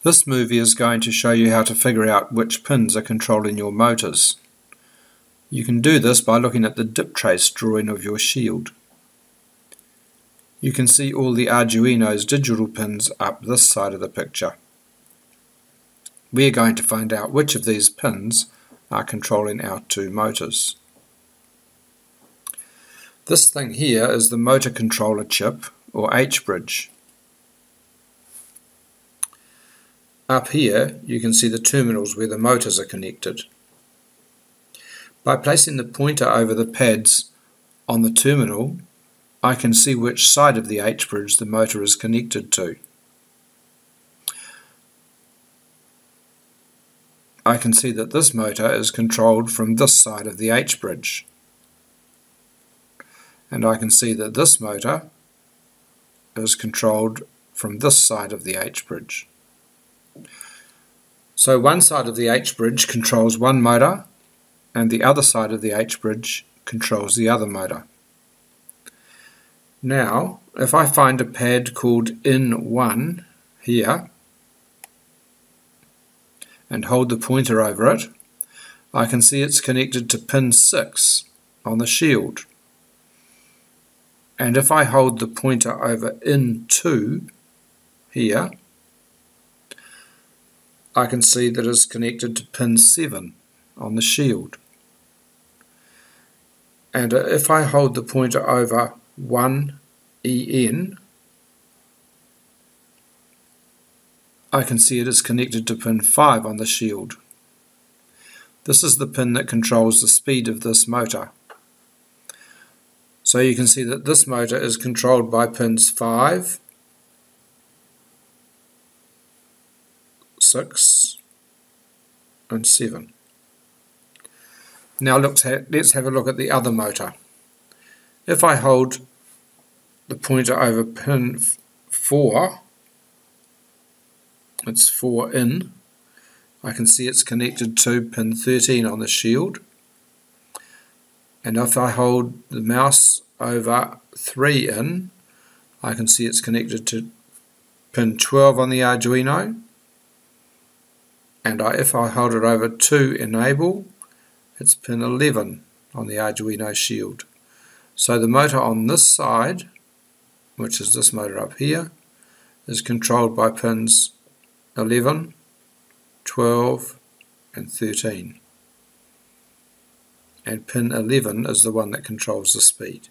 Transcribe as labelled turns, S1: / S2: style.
S1: This movie is going to show you how to figure out which pins are controlling your motors. You can do this by looking at the dip trace drawing of your shield. You can see all the Arduino's digital pins up this side of the picture. We are going to find out which of these pins are controlling our two motors. This thing here is the motor controller chip, or H-bridge. Up here you can see the terminals where the motors are connected. By placing the pointer over the pads on the terminal, I can see which side of the H-bridge the motor is connected to. I can see that this motor is controlled from this side of the H-bridge. And I can see that this motor is controlled from this side of the H-bridge. So one side of the H-bridge controls one motor and the other side of the H-bridge controls the other motor. Now, if I find a pad called IN1 here and hold the pointer over it, I can see it's connected to pin 6 on the shield. And if I hold the pointer over IN2 here, I can see that it's connected to pin 7 on the shield. And if I hold the pointer over 1EN, I can see it is connected to pin 5 on the shield. This is the pin that controls the speed of this motor. So you can see that this motor is controlled by pins 5, 6 and 7. Now let's have a look at the other motor. If I hold the pointer over pin 4, it's 4 in, I can see it's connected to pin 13 on the shield. And if I hold the mouse over 3 in, I can see it's connected to pin 12 on the Arduino. And if I hold it over 2 enable, it's pin 11 on the Arduino shield. So the motor on this side, which is this motor up here, is controlled by pins 11, 12 and 13. And pin 11 is the one that controls the speed.